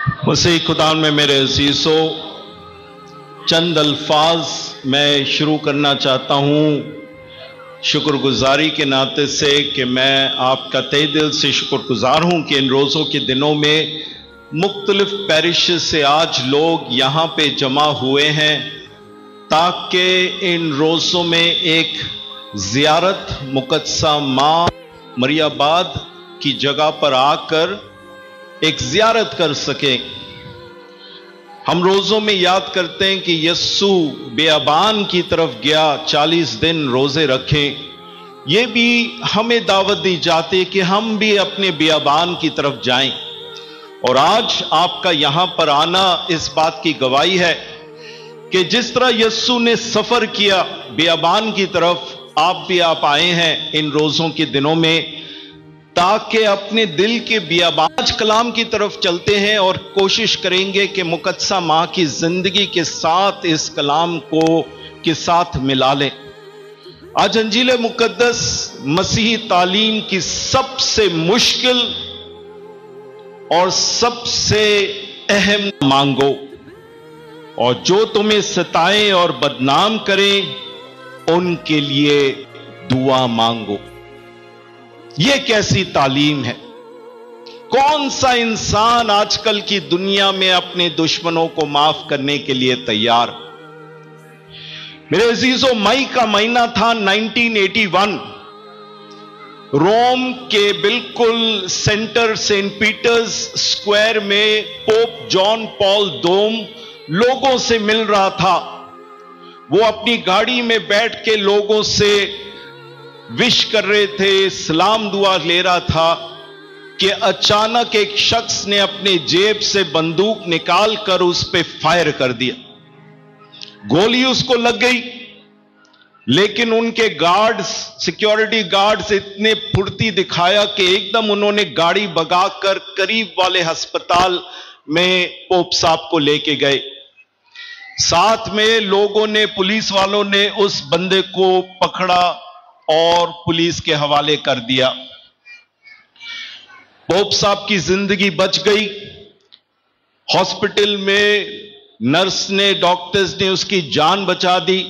मसीह खुदा में मेरे अजीजों, चंद अल्फाज मैं शुरू करना चाहता हूँ शुक्रगुजारी के नाते से कि मैं आपका तहे दिल से शुक्रगुजार हूँ कि इन रोज़ों के दिनों में मुख्तलिफ पैरिश से आज लोग यहाँ पे जमा हुए हैं ताकि इन रोज़ों में एक ज़ियारत मुक़द्दसा माँ मरियाबाद की जगह पर आकर एक ज़ियारत कर सकें। हम रोज़ों में याद करते हैं कि यस्सु बियाबान की तरफ गया, 40 दिन रोज़े रखें। ये भी हमें दावत दी जाती है कि हम भी अपने बियाबान की तरफ जाएं। और आज आपका यहाँ पर आना इस बात की गवाही है कि जिस तरह यस्सु ने सफ़र किया बियाबान की तरफ, आप आए हैं इन रोज़ों के दिनों में ताकि अपने दिल के बियाबान कलाम की तरफ चलते हैं और कोशिश करेंगे कि मुक़द्दसा माँ की जिंदगी के साथ इस कलाम को के साथ मिला लें। आज अंजील मुक़द्दस मसीही तालीम की सबसे मुश्किल और सबसे अहम मांगो, और जो तुम्हें सताएं और बदनाम करें उनके लिए दुआ मांगो। यह कैसी तालीम है? कौन सा इंसान आजकल की दुनिया में अपने दुश्मनों को माफ करने के लिए तैयार? मेरे अजीजों, मई का महीना था 1981। रोम के बिल्कुल सेंटर सेंट पीटर्स स्क्वायर में पोप जॉन पॉल II लोगों से मिल रहा था। वो अपनी गाड़ी में बैठ के लोगों से विश कर रहे थे, सलाम दुआ ले रहा था कि अचानक एक शख्स ने अपने जेब से बंदूक निकाल कर उस पे फायर कर दिया। गोली उसको लग गई, लेकिन उनके गार्ड्स, सिक्योरिटी गार्ड्स इतने फुर्ती दिखाया कि एकदम उन्होंने गाड़ी भगाकर करीब वाले अस्पताल में पोप साहब को लेके गए। साथ में लोगों ने, पुलिस वालों ने उस बंदे को पकड़ा और पुलिस के हवाले कर दिया। पोप साहब की जिंदगी बच गई। हॉस्पिटल में नर्स ने, डॉक्टर्स ने उसकी जान बचा दी।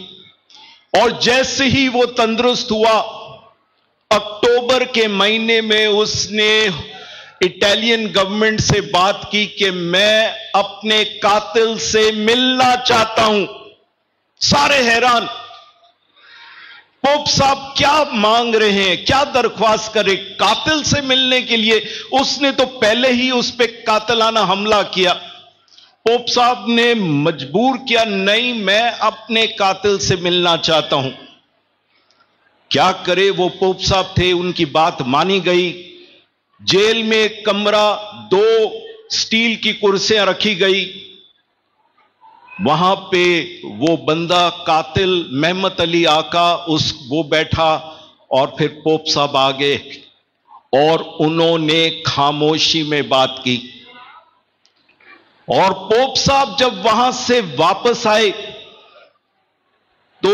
और जैसे ही वो तंदुरुस्त हुआ, अक्टूबर के महीने में उसने इटालियन गवर्नमेंट से बात की कि मैं अपने कातिल से मिलना चाहता हूं। सारे हैरान, पोप साहब क्या मांग रहे हैं, क्या दरख्वास्त करे कातिल से मिलने के लिए? उसने तो पहले ही उस पे कातिलाना हमला किया। पोप साहब ने मजबूर किया, नहीं, मैं अपने कातिल से मिलना चाहता हूं। क्या करे, वो पोप साहब थे, उनकी बात मानी गई। जेल में एक कमरा, 2 स्टील की कुर्सियां रखी गई। वहां पे वो बंदा कातिल मेहमत अली आका वो बैठा, और फिर पोप साहब आ गए और उन्होंने खामोशी में बात की। और पोप साहब जब वहां से वापस आए तो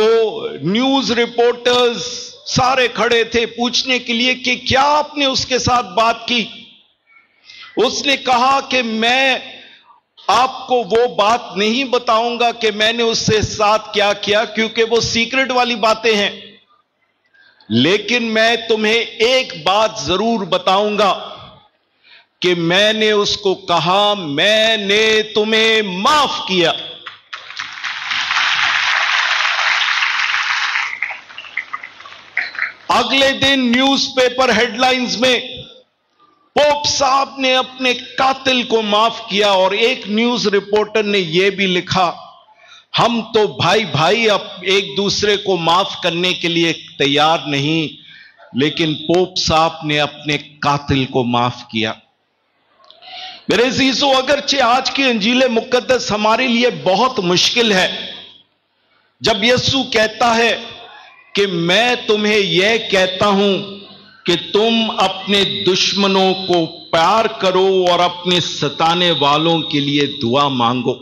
न्यूज रिपोर्टर्स सारे खड़े थे पूछने के लिए कि क्या आपने उसके साथ बात की। उसने कहा कि मैं आपको वो बात नहीं बताऊंगा कि मैंने उससे साथ क्या किया, क्योंकि वो सीक्रेट वाली बातें हैं, लेकिन मैं तुम्हें एक बात जरूर बताऊंगा कि मैंने उसको कहा, मैंने तुम्हें माफ किया। अगले दिन न्यूज़पेपर हेडलाइंस में पोप साहब ने अपने कातिल को माफ किया। और एक न्यूज रिपोर्टर ने यह भी लिखा, हम तो भाई अब एक दूसरे को माफ करने के लिए तैयार नहीं, लेकिन पोप साहब ने अपने कातिल को माफ किया। मेरे अजीजों, अगरचे आज की अंजील मुक़द्दस हमारे लिए बहुत मुश्किल है, जब यस्सु कहता है कि मैं तुम्हें यह कहता हूं कि तुम अपने दुश्मनों को प्यार करो और अपने सताने वालों के लिए दुआ मांगो।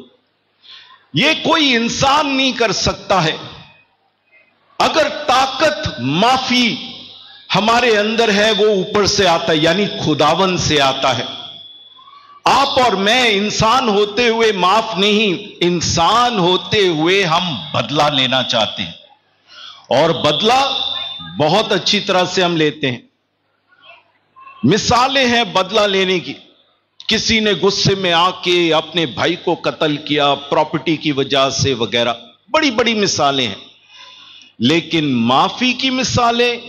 यह कोई इंसान नहीं कर सकता है। अगर ताकत माफी हमारे अंदर है, वो ऊपर से आता है, यानी खुदावन से आता है। आप और मैं इंसान होते हुए माफ नहीं, इंसान होते हुए हम बदला लेना चाहते हैं, और बदला बहुत अच्छी तरह से हम लेते हैं। मिसालें हैं बदला लेने की। किसी ने गुस्से में आके अपने भाई को कत्ल किया प्रॉपर्टी की वजह से वगैरह, बड़ी बड़ी मिसालें हैं। लेकिन माफी की मिसालें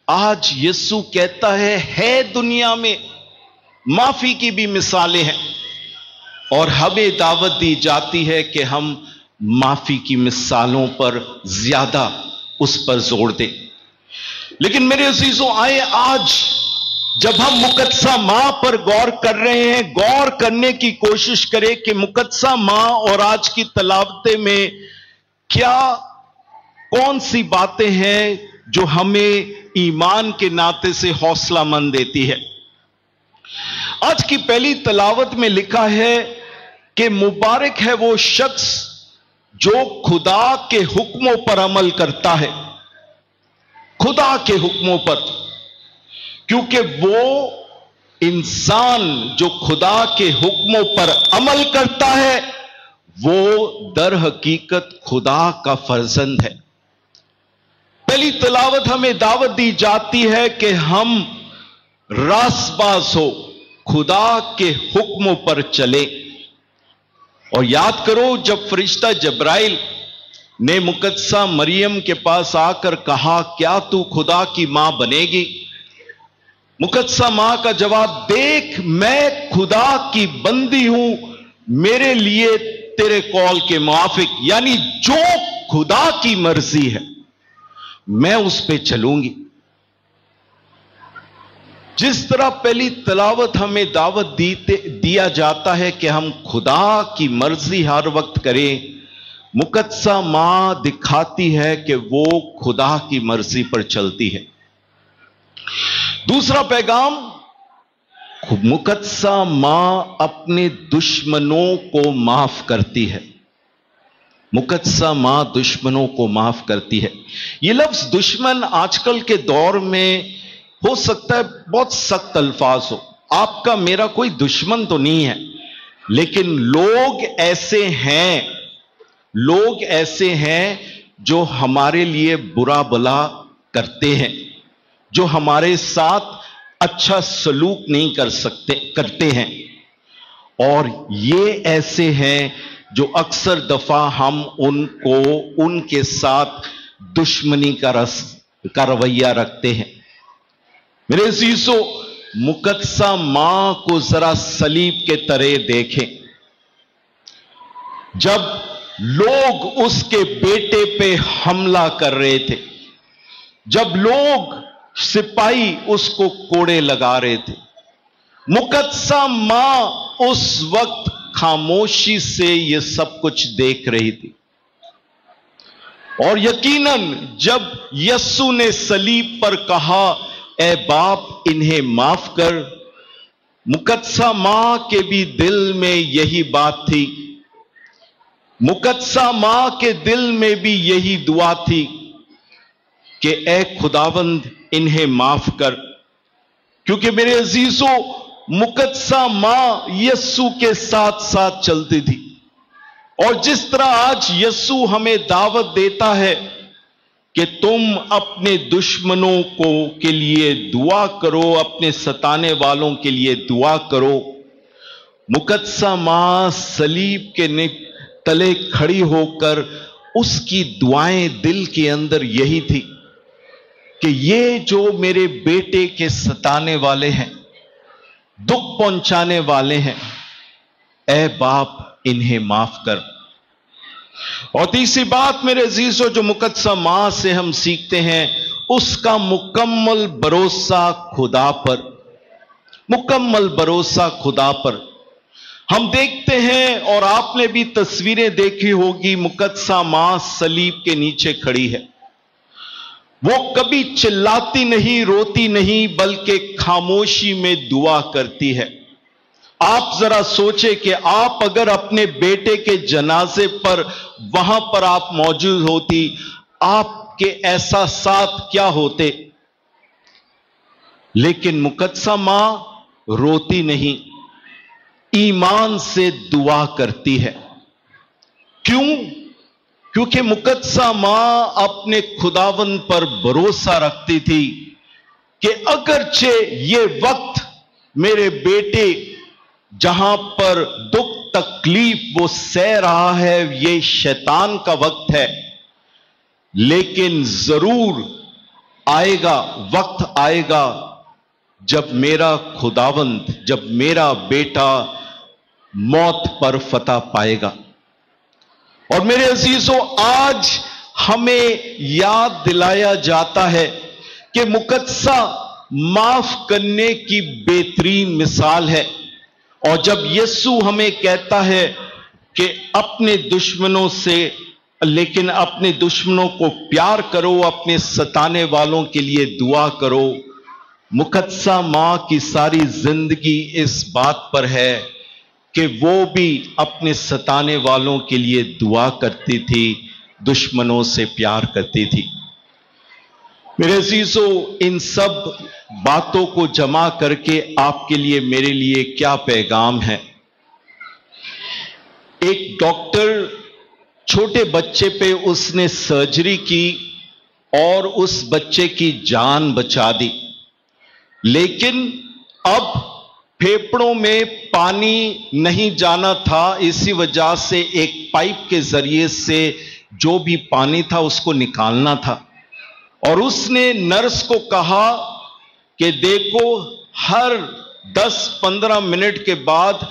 आज यीशु कहता है दुनिया में माफी की भी मिसालें हैं, और हमें दावत दी जाती है कि हम माफी की मिसालों पर ज्यादा उस पर जोर दें। लेकिन मेरे अजीजों, आए आज जब हम मुकद्दसा मां पर गौर कर रहे हैं, गौर करने की कोशिश करें कि मुकद्दसा मां और आज की तलावतें में क्या कौन सी बातें हैं जो हमें ईमान के नाते से हौसला मंद देती है। आज की पहली तलावत में लिखा है कि मुबारक है वो शख्स जो खुदा के हुक्मों पर अमल करता है, खुदा के हुक्मों पर, क्योंकि वो इंसान जो खुदा के हुक्मों पर अमल करता है वो दर हकीकत खुदा का फर्जंद है। पहली तलावत हमें दावत दी जाती है कि हम रासबाज हो, खुदा के हुक्मों पर चले। और याद करो, जब फरिश्ता जब्राइल ने मुकद्दसा मरियम के पास आकर कहा, क्या तू खुदा की मां बनेगी? मुकद्दसा मां का जवाब, देख मैं खुदा की बंदी हूं, मेरे लिए तेरे कौल के मुआफिक, यानी जो खुदा की मर्जी है मैं उस पे चलूंगी। जिस तरह पहली तलावत हमें दावत दिया जाता है कि हम खुदा की मर्जी हर वक्त करें, मुकद्दसा मां दिखाती है कि वो खुदा की मर्जी पर चलती है। दूसरा पैगाम, मुकद्दसा मां अपने दुश्मनों को माफ करती है। मुकद्दसा मां दुश्मनों को माफ करती है। यह लफ्ज दुश्मन आजकल के दौर में हो सकता है बहुत सख्त अल्फाज हो, आपका मेरा कोई दुश्मन तो नहीं है, लेकिन लोग ऐसे हैं जो हमारे लिए बुरा भला करते हैं, जो हमारे साथ अच्छा सलूक नहीं करते हैं। और ये ऐसे हैं जो अक्सर दफा हम उनके साथ दुश्मनी का रवैया रखते हैं। मेरे अजीजों, मुकद्दसा मां को जरा सलीब के तरह देखें। जब लोग उसके बेटे पे हमला कर रहे थे, जब लोग सिपाही उसको कोड़े लगा रहे थे, मुकद्दसा मां उस वक्त खामोशी से यह सब कुछ देख रही थी। और यकीनन जब यस्सु ने सलीब पर कहा, ए बाप इन्हें माफ कर, मुकद्दसा मां के भी दिल में यही बात थी। मुकद्दसा मां के दिल में भी यही दुआ थी कि ए खुदावंद इन्हें माफ कर। क्योंकि मेरे अजीजों, मुकद्दसा मां यस्सु के साथ साथ चलती थी। और जिस तरह आज यस्सु हमें दावत देता है कि तुम अपने दुश्मनों के लिए दुआ करो, अपने सताने वालों के लिए दुआ करो, मुकद्दसा मां सलीब के तले खड़ी होकर उसकी दुआएं दिल के अंदर यही थी कि ये जो मेरे बेटे के सताने वाले हैं, दुख पहुंचाने वाले हैं, ए बाप इन्हें माफ कर। और तीसरी बात मेरे अजीजों, जो मुकद्दसा मां से हम सीखते हैं, उसका मुकम्मल भरोसा खुदा पर, मुकम्मल भरोसा खुदा पर। हम देखते हैं, और आपने भी तस्वीरें देखी होगी, मुकद्दसा मां सलीब के नीचे खड़ी है। वो कभी चिल्लाती नहीं, रोती नहीं, बल्कि खामोशी में दुआ करती है। आप जरा सोचे कि आप अगर अपने बेटे के जनाजे पर वहां पर आप मौजूद होती, आपके एहसासात क्या होते। लेकिन मुकद्दसा मां रोती नहीं, ईमान से दुआ करती है। क्यों? क्योंकि मुकद्दसा मां अपने खुदावन पर भरोसा रखती थी कि अगरचे ये वक्त मेरे बेटे जहां पर दुख तकलीफ वो सह रहा है, ये शैतान का वक्त है, लेकिन जरूर आएगा, वक्त आएगा जब मेरा खुदावंद, जब मेरा बेटा मौत पर फतह पाएगा। और मेरे अजीजों, आज हमें याद दिलाया जाता है कि मुकद्दसा माफ करने की बेहतरीन मिसाल है। और जब यीशु हमें कहता है कि अपने दुश्मनों से, लेकिन अपने दुश्मनों को प्यार करो, अपने सताने वालों के लिए दुआ करो, मुकद्दसा मां की सारी जिंदगी इस बात पर है कि वो भी अपने सताने वालों के लिए दुआ करती थी, दुश्मनों से प्यार करती थी। मेरे अजीजों, इन सब बातों को जमा करके आपके लिए, मेरे लिए क्या पैगाम है? एक डॉक्टर छोटे बच्चे पे उसने सर्जरी की और उस बच्चे की जान बचा दी, लेकिन अब फेफड़ों में पानी नहीं जाना था, इसी वजह से एक पाइप के जरिए से जो भी पानी था उसको निकालना था। और उसने नर्स को कहा कि देखो, हर 10-15 मिनट के बाद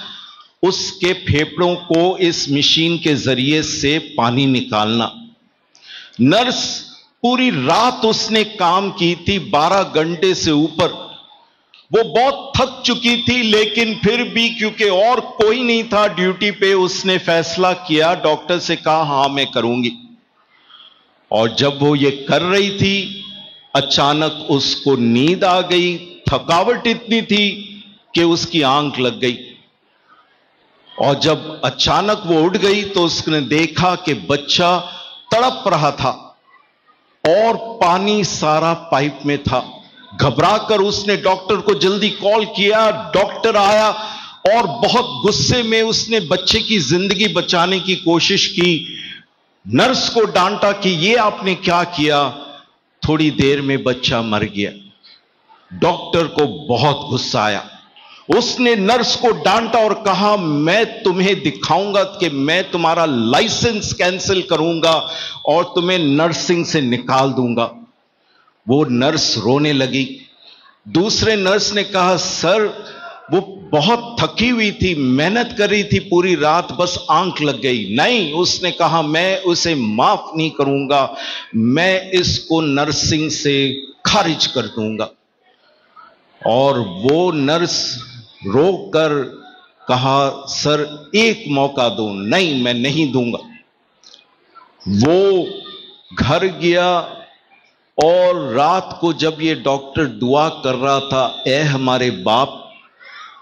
उसके फेफड़ों को इस मशीन के जरिए से पानी निकालना। नर्स पूरी रात उसने काम की थी, 12 घंटे से ऊपर। वो बहुत थक चुकी थी, लेकिन फिर भी क्योंकि और कोई नहीं था ड्यूटी पे, उसने फैसला किया, डॉक्टर से कहा हां मैं करूंगी। और जब वो ये कर रही थी, अचानक उसको नींद आ गई। थकावट इतनी थी कि उसकी आंख लग गई। और जब अचानक वो उठ गई तो उसने देखा कि बच्चा तड़प रहा था और पानी सारा पाइप में था। घबराकर उसने डॉक्टर को जल्दी कॉल किया। डॉक्टर आया और बहुत गुस्से में उसने बच्चे की जिंदगी बचाने की कोशिश की। नर्स को डांटा कि ये आपने क्या किया। थोड़ी देर में बच्चा मर गया। डॉक्टर को बहुत गुस्सा आया। उसने नर्स को डांटा और कहा मैं तुम्हें दिखाऊंगा कि मैं तुम्हारा लाइसेंस कैंसिल करूंगा और तुम्हें नर्सिंग से निकाल दूंगा। वो नर्स रोने लगी। दूसरे नर्स ने कहा सर वो बहुत थकी हुई थी, मेहनत कर रही थी पूरी रात, बस आंख लग गई। नहीं, उसने कहा मैं उसे माफ नहीं करूंगा, मैं इसको नर्सिंग से खारिज कर दूंगा। और वो नर्स रोकर कहा सर एक मौका दो। नहीं, मैं नहीं दूंगा। वो घर गया और रात को जब ये डॉक्टर दुआ कर रहा था ऐ हमारे बाप,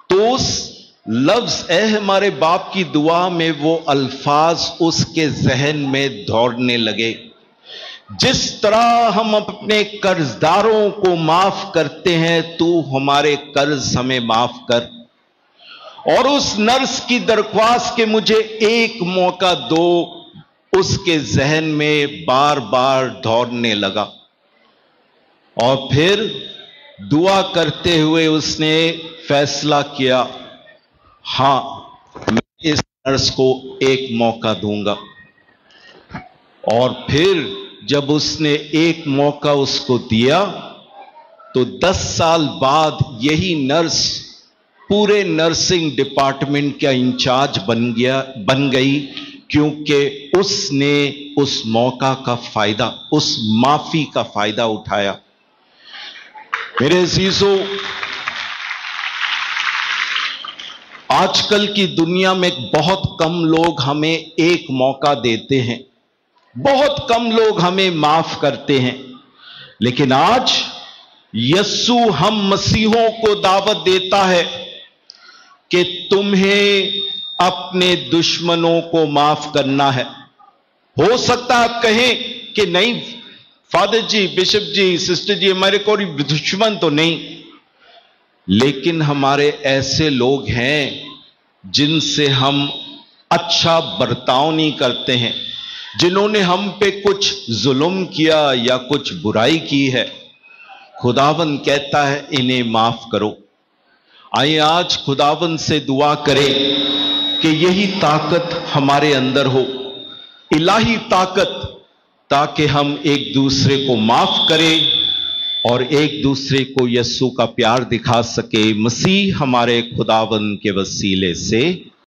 तो उस लफ्ज ऐ हमारे बाप की दुआ में वो अल्फाज उसके जहन में दौड़ने लगे। जिस तरह हम अपने कर्जदारों को माफ करते हैं, तू हमारे कर्ज हमें माफ कर। और उस नर्स की दरख्वास्त के मुझे एक मौका दो उसके जहन में बार बार दौड़ने लगा। और फिर दुआ करते हुए उसने फैसला किया हां मैं इस नर्स को एक मौका दूंगा। और फिर जब उसने एक मौका उसको दिया तो 10 साल बाद यही नर्स पूरे नर्सिंग डिपार्टमेंट का इंचार्ज बन गई, क्योंकि उसने उस मौका का फायदा, उस माफी का फायदा उठाया। मेरे अजीजों, आजकल की दुनिया में बहुत कम लोग हमें एक मौका देते हैं, बहुत कम लोग हमें माफ करते हैं। लेकिन आज यस्सु हम मसीहों को दावत देता है कि तुम्हें अपने दुश्मनों को माफ करना है। हो सकता है आप कहें कि नहीं फादर जी, बिशप जी, सिस्टर जी, हमारे कोई दुश्मन तो नहीं, लेकिन हमारे ऐसे लोग हैं جن سے ہم اچھا برتاؤ نہیں کرتے ہیں، جنہوں نے ہم پہ کچھ ظلم کیا یا کچھ برائی کی ہے، خداوند کہتا ہے انہیں معاف کرو۔ آئیے آج خداوند سے دعا کریں کہ یہی طاقت ہمارے اندر ہو، الہی طاقت، تاکہ ہم ایک دوسرے کو معاف کریں اور ایک دوسرے کو یسوع کا پیار دکھا سکے، مسیح ہمارے خداوند کے وسیلے سے۔